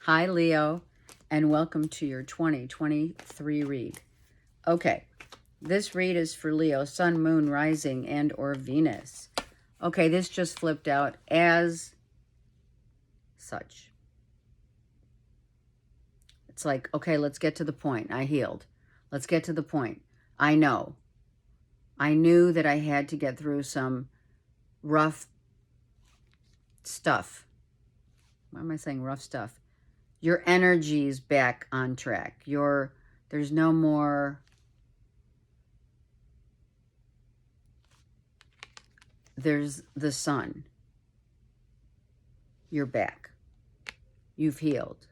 Hi, Leo, and welcome to your 2023 read. Okay, this read is for Leo, Sun, Moon, Rising, and or Venus. Okay, this just flipped out as such. It's like, okay, let's get to the point. I healed. Let's get to the point. I know. I knew that I had to get through some rough stuff. Why am I saying rough stuff? Your energy's back on track. There's no more... There's the sun. You're back. You've healed.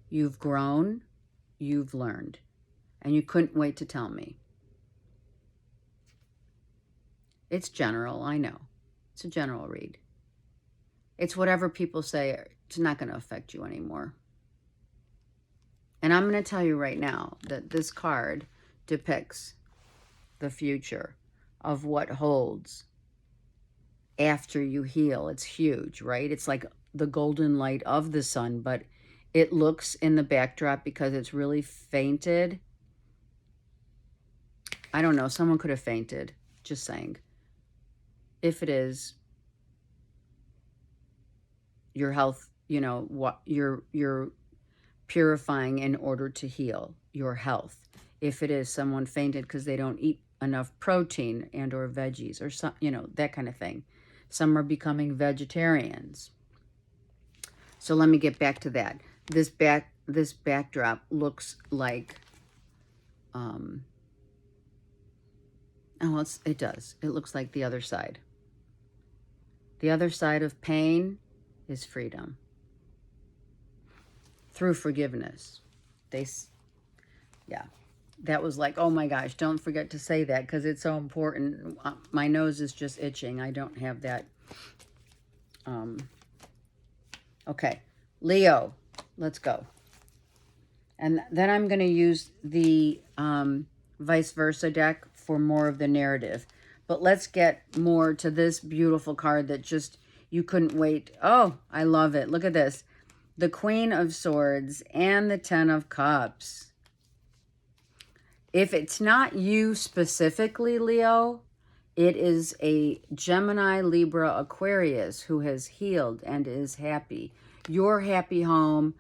You've grown. You've learned. And you couldn't wait to tell me. It's general, I know. It's a general read. It's whatever people say. It's not going to affect you anymore. And I'm going to tell you right now that this card depicts the future of what holds after you heal. It's huge, right? It's like the golden light of the sun, but it looks in the backdrop because it's really fainted. I don't know. Someone could have fainted. Just saying. If it is your health, you know, what you're purifying in order to heal your health. If it is someone fainted because they don't eat enough protein and or veggies or some, you know, that kind of thing. Some are becoming vegetarians. So let me get back to that. This backdrop looks like it does. It looks like the other side. The other side of pain is freedom. Through forgiveness. Yeah. That was like, oh my gosh, don't forget to say that because it's so important. My nose is just itching. I don't have that. Okay. Leo, let's go. And then I'm going to use the vice versa deck for more of the narrative. But let's get more to this beautiful card that just, you couldn't wait. Oh, I love it. Look at this. The Queen of Swords and the Ten of Cups. If it's not you specifically, Leo, it is a Gemini, Libra, Aquarius who has healed and is happy. Your happy home,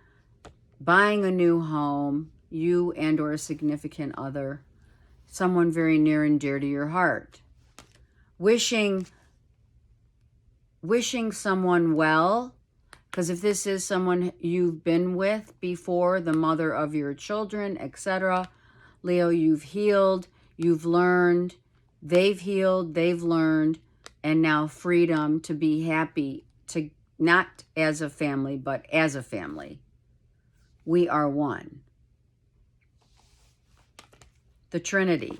buying a new home, you and or a significant other, someone very near and dear to your heart. Wishing someone well, because if this is someone you've been with before, the mother of your children, etc., Leo, you've healed, you've learned, they've healed, they've learned, and now freedom to be happy, to not as a family, but as a family. We are one. The Trinity,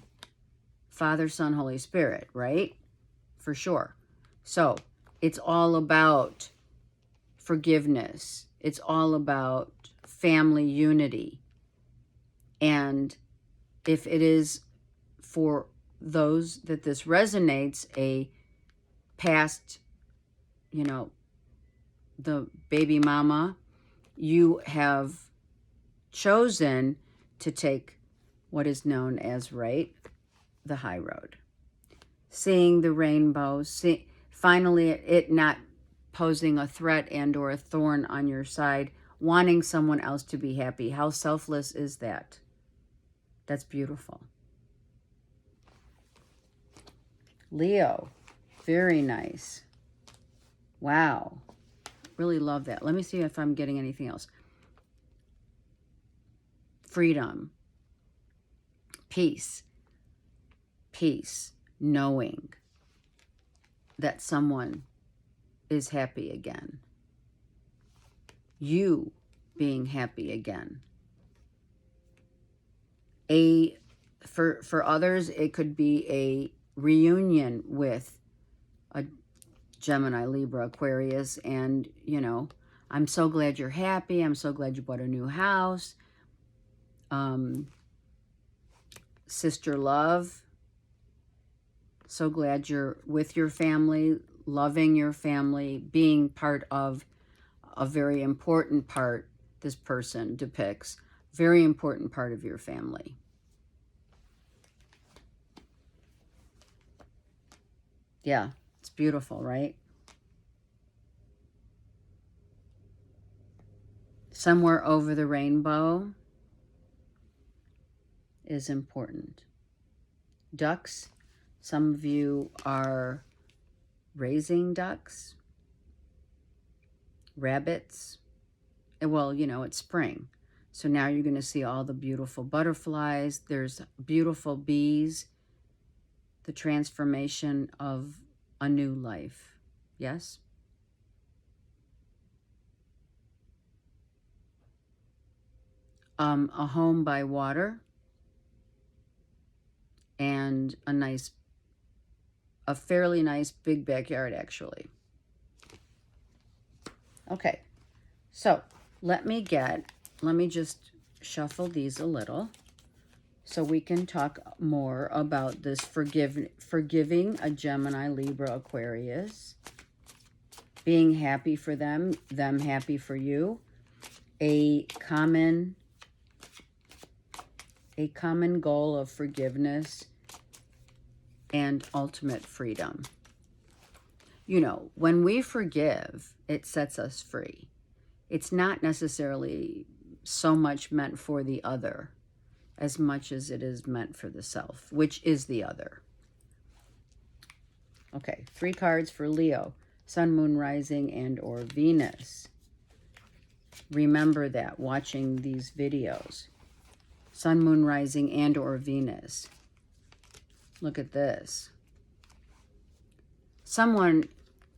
Father, Son, Holy Spirit, right? For sure. So it's all about forgiveness. It's all about family unity. And if it is for those that this resonates, a past, you know, the baby mama, you have chosen to take what is known as, right, the high road. Seeing the rainbow, finally it not posing a threat and or a thorn on your side, wanting someone else to be happy. How selfless is that? That's beautiful. Leo, very nice. Wow. Really love that. Let me see if I'm getting anything else. Freedom. Peace. Peace. Knowing that someone is happy again. You being happy again. For others, it could be a reunion with a Gemini, Libra, Aquarius, and, you know, I'm so glad you're happy. I'm so glad you bought a new house. Sister love. So glad you're with your family, loving your family, being part of a very important part this person depicts. Very important part of your family. Yeah, it's beautiful, right? Somewhere over the rainbow is important. Ducks, some of you are raising ducks. Rabbits, well, you know, it's spring. So now you're going to see all the beautiful butterflies. There's beautiful bees. The transformation of a new life. Yes? A home by water. And a fairly nice big backyard, actually. Okay. So let me just shuffle these a little so we can talk more about this forgiving a Gemini, Libra, Aquarius, being happy for them happy for you, a common goal of forgiveness and ultimate freedom. You know, when we forgive, it sets us free. It's not necessarily so much meant for the other as much as it is meant for the self, which is the other. Okay, 3 cards for Leo, Sun, Moon, Rising, and or Venus. Remember that watching these videos. Sun, Moon, Rising, and or Venus. Look at this. Someone,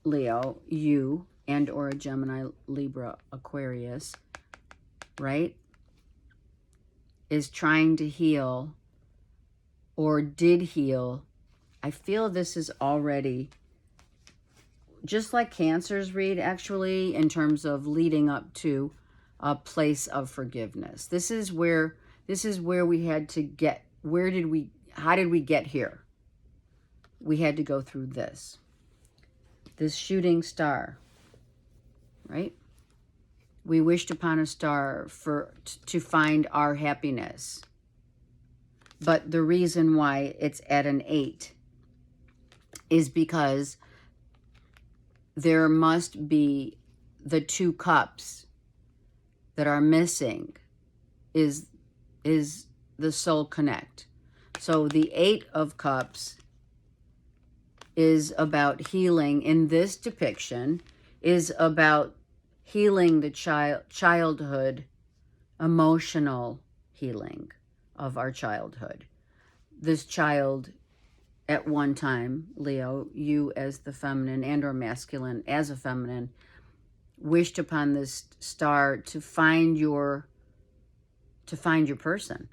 Leo, you, and or a Gemini, Libra, Aquarius, right, is trying to heal or did heal. I feel this is already, just like Cancer's read, actually, in terms of leading up to a place of forgiveness. This is where we had to get, how did we get here? We had to go through this shooting star, right? We wished upon a star to find our happiness. But the reason why it's at an 8 is because there must be the 2 cups that are missing is the soul connect. So the 8 of Cups is about healing. In this depiction, is about healing the childhood, emotional healing of our childhood. This child, at one time, Leo, you as the feminine and or masculine as a feminine, wished upon this star to find your person.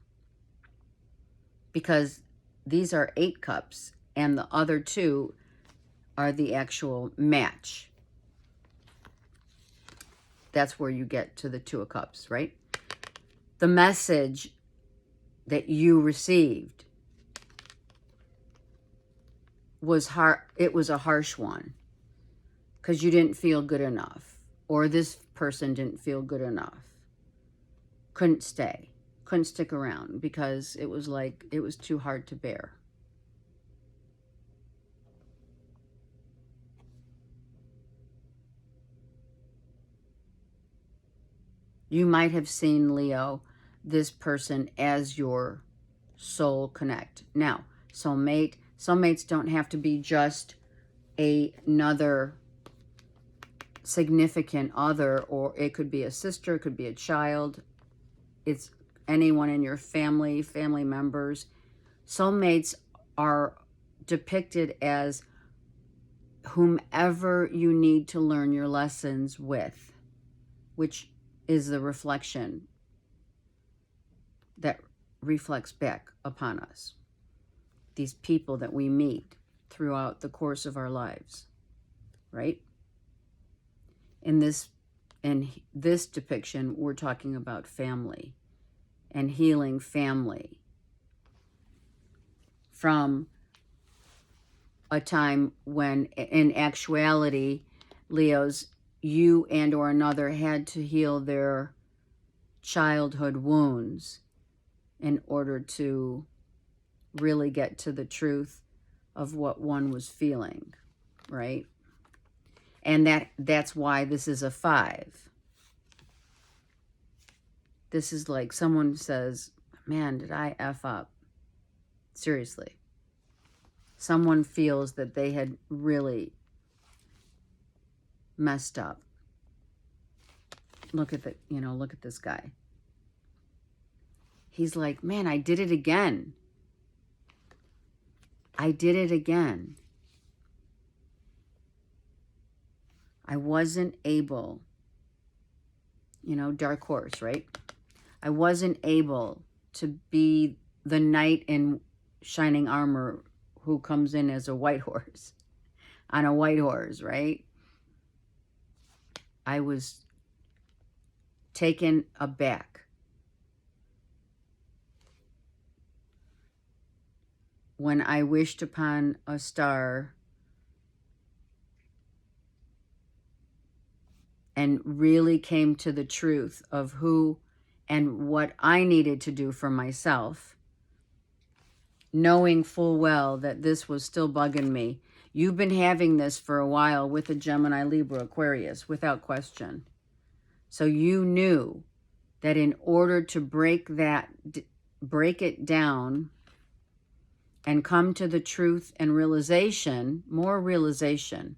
Because these are 8 cups and the other 2 are the actual match. That's where you get to the 2 of Cups, right? The message that you received was hard. It was a harsh one because you didn't feel good enough, or this person didn't feel good enough. Couldn't stick around because it was like it was too hard to bear. You might have seen, Leo, this person as your soul connect. Now, soulmates don't have to be just another significant other, or it could be a sister, it could be a child. It's anyone in your family members. Soulmates are depicted as whomever you need to learn your lessons with, which is the reflection that reflects back upon us. These people that we meet throughout the course of our lives, right? In this depiction, we're talking about family and healing family from a time when, in actuality, Leos, you and or another had to heal their childhood wounds in order to really get to the truth of what one was feeling, right? And that's why this is a 5. This is like someone says, man, did I F up? Seriously. Someone feels that they had really messed up. Look at look at this guy. He's like, man, I did it again. I did it again. I wasn't able, dark horse, right? I wasn't able to be the knight in shining armor who comes in as a white horse, on a white horse, right? I was taken aback. When I wished upon a star and really came to the truth of who and what I needed to do for myself, knowing full well that this was still bugging me. You've been having this for a while with a Gemini, Libra, Aquarius, without question. So you knew that in order to break it down and come to the truth and realization, more realization,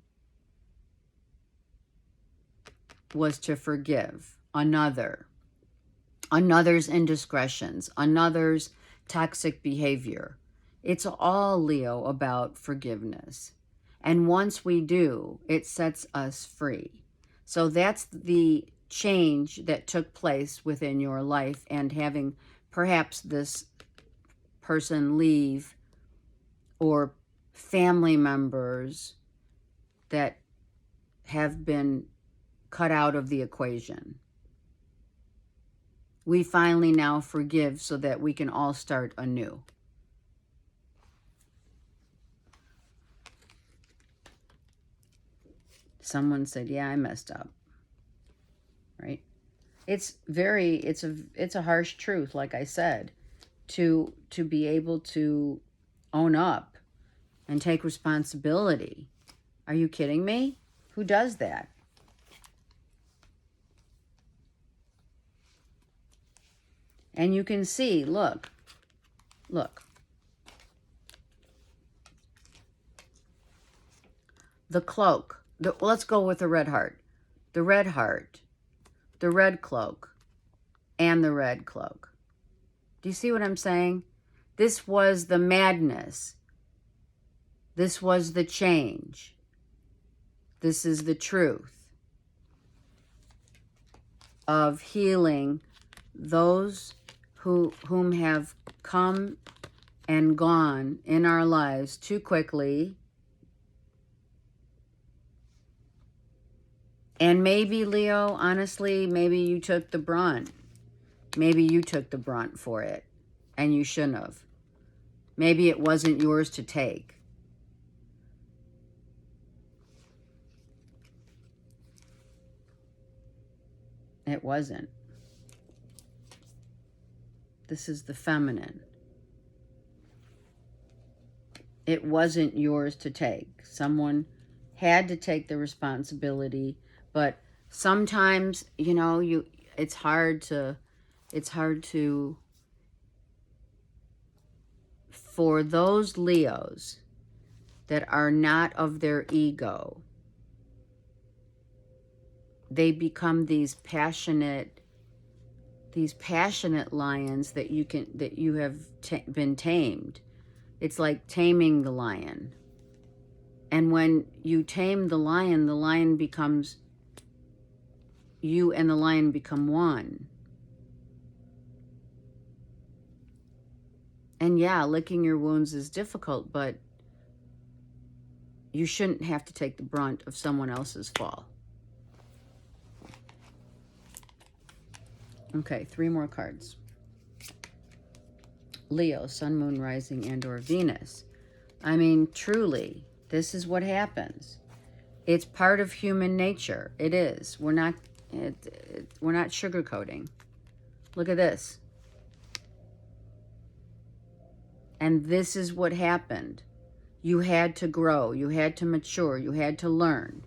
was to forgive another's indiscretions, another's toxic behavior. It's all, Leo, about forgiveness. And once we do, it sets us free. So that's the change that took place within your life, and having perhaps this person leave, or family members that have been cut out of the equation. We finally now forgive so that we can all start anew. Someone said, yeah, I messed up. Right? It's a harsh truth, like I said, to be able to own up and take responsibility. Are you kidding me? Who does that? And you can see, look. The cloak. Let's go with the red heart. The red heart, the red cloak, and the red cloak. Do you see what I'm saying? This was the madness. This was the change. This is the truth of healing those whom have come and gone in our lives too quickly. And maybe, Leo, honestly, maybe you took the brunt. Maybe you took the brunt for it, and you shouldn't have. Maybe it wasn't yours to take. It wasn't. This is the feminine. It wasn't yours to take. Someone had to take the responsibility, but sometimes, it's hard to, for those Leos that are not of their ego, they become these passionate lions that you have been tamed. It's like taming the lion. And when you tame the lion becomes, you and the lion become one. And yeah, licking your wounds is difficult, but you shouldn't have to take the brunt of someone else's fall. Okay, 3 more cards. Leo, Sun, Moon, Rising, and or Venus. I mean, truly, this is what happens. It's part of human nature. It is. We're not sugarcoating. Look at this. And this is what happened. You had to grow. You had to mature. You had to learn.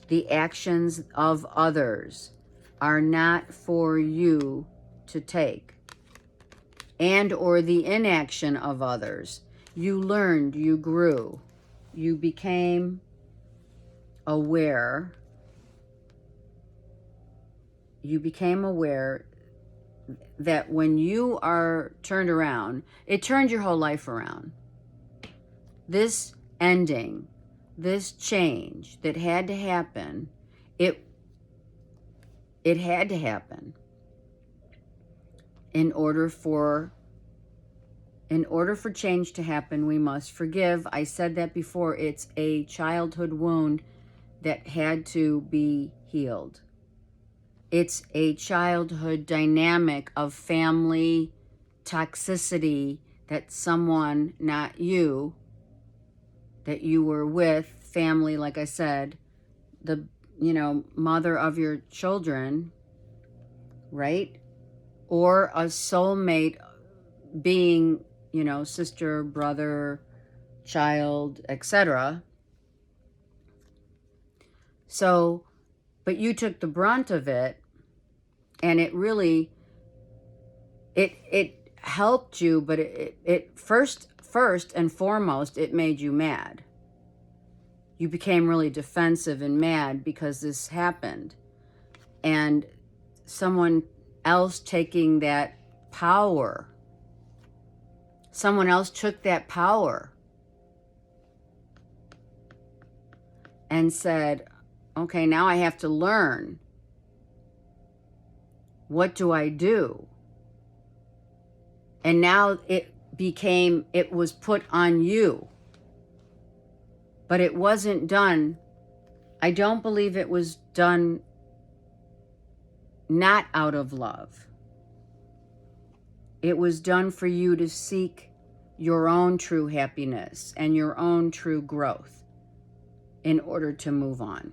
The actions of others are not for you to take. And or the inaction of others. You learned. You grew. You became aware. You became aware that when you are turned around, it turned your whole life around. This ending, this change that had to happen, it had to happen in order for change to happen. We must forgive. I said that before. It's a childhood wound that had to be healed. It's a childhood dynamic of family toxicity that someone, not you, that you were with, family, like I said, the, mother of your children, right? Or a soulmate being, sister, brother, child, etc. So, but you took the brunt of it, and it really, it helped you, but it first and foremost, it made you mad. You became really defensive and mad because this happened. And someone else taking that power, someone else took that power and said, okay, now I have to learn. What do I do? And now it was put on you. But it wasn't done. I don't believe it was done not out of love. It was done for you to seek your own true happiness and your own true growth in order to move on.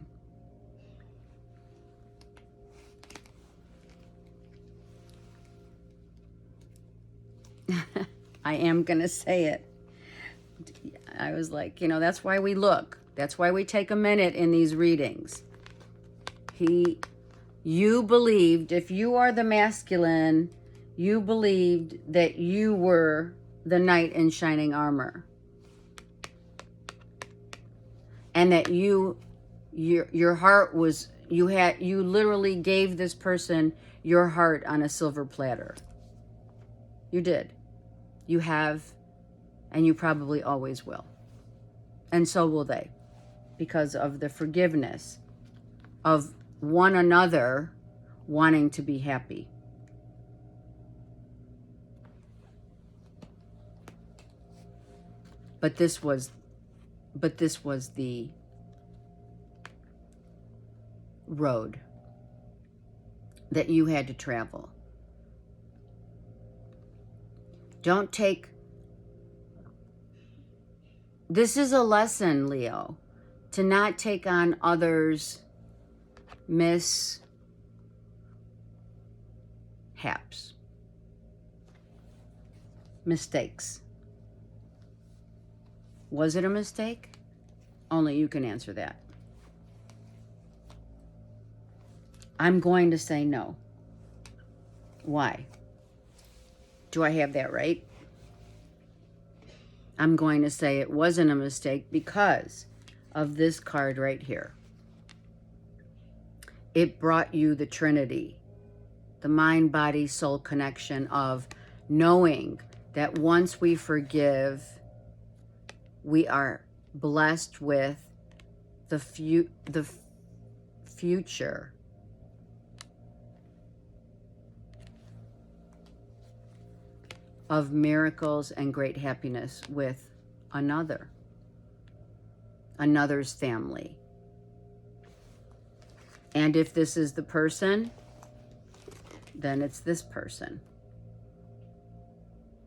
I am going to say it. I was like, that's why we look. That's why we take a minute in these readings. You believed, if you are the masculine, you believed that you were the knight in shining armor. And that your heart was, you literally gave this person your heart on a silver platter. You did. You have, and you probably always will. And so will they, because of the forgiveness of one another wanting to be happy. But this was the road that you had to travel. Don't take... This is a lesson, Leo, to not take on others' mishaps. Mistakes. Was it a mistake? Only you can answer that. I'm going to say no. Why? Do I have that right? I'm going to say it wasn't a mistake because of this card right here. It brought you the Trinity, the mind, body, soul connection of knowing that once we forgive, we are blessed with the future of miracles and great happiness with another's family. And if this is the person, then it's this person.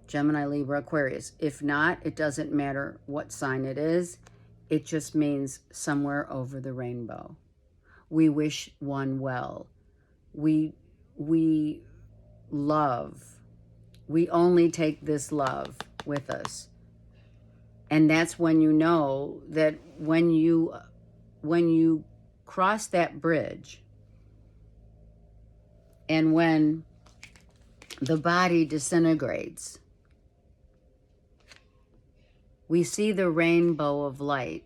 Gemini, Libra, Aquarius. If not, it doesn't matter what sign it is. It just means somewhere over the rainbow. We wish one well. We love. We only take this love with us. And that's when you know that when you cross that bridge, and when the body disintegrates, we see the rainbow of light.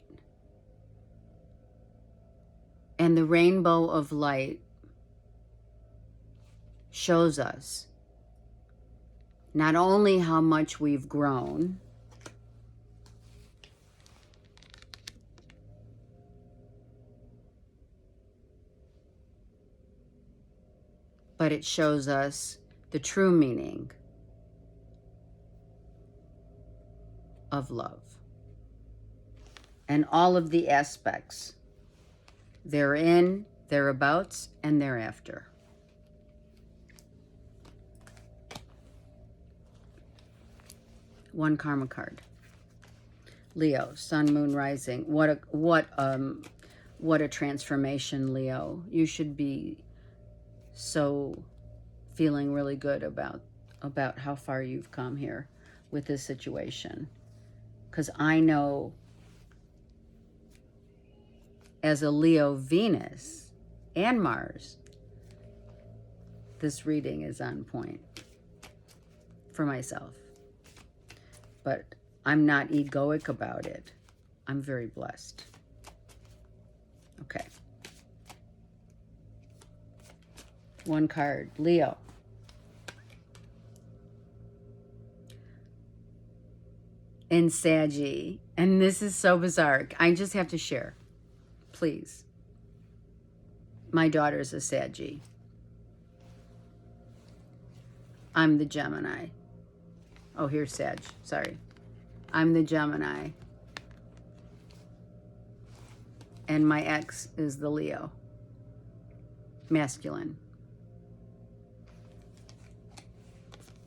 And the rainbow of light shows us not only how much we've grown, but it shows us the true meaning of love and all of the aspects therein, thereabouts, and thereafter. One karma card. Leo, sun, moon, rising. What a transformation, Leo. You should be so feeling really good about how far you've come here with this situation. Because I know as a Leo Venus and Mars, this reading is on point for myself. But I'm not egoic about it. I'm very blessed. Okay. One card, Leo. In Saggy. And this is so bizarre. I just have to share. Please. My daughter's a Saggy. I'm the Gemini. Oh, here's Sag. Sorry. I'm the Gemini. And my ex is the Leo. Masculine.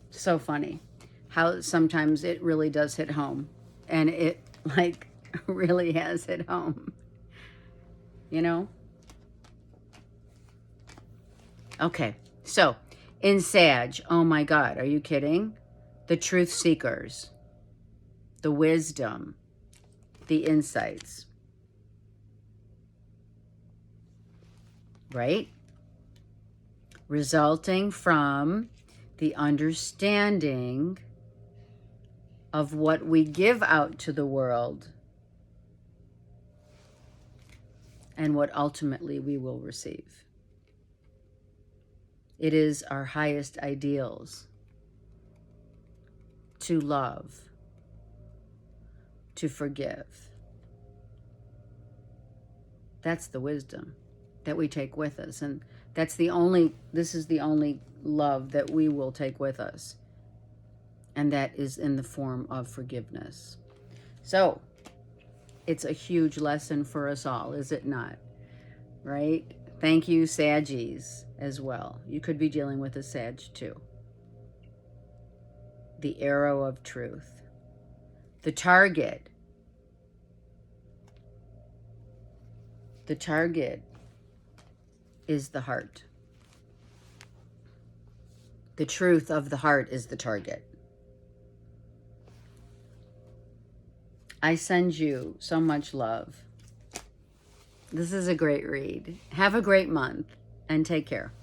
So funny how sometimes it really does hit home. And it, like, really has hit home. You know? Okay. So, in Sag, oh my God, are you kidding? The truth seekers, the wisdom, the insights, right? Resulting from the understanding of what we give out to the world and what ultimately we will receive. It is our highest ideals to love, to forgive. That's the wisdom that we take with us. And this is the only love that we will take with us. And that is in the form of forgiveness. So, it's a huge lesson for us all, is it not? Right? Thank you, Saggies, as well. You could be dealing with a Sag too. The arrow of truth. The target. The target is the heart. The truth of the heart is the target. I send you so much love. This is a great read. Have a great month and take care.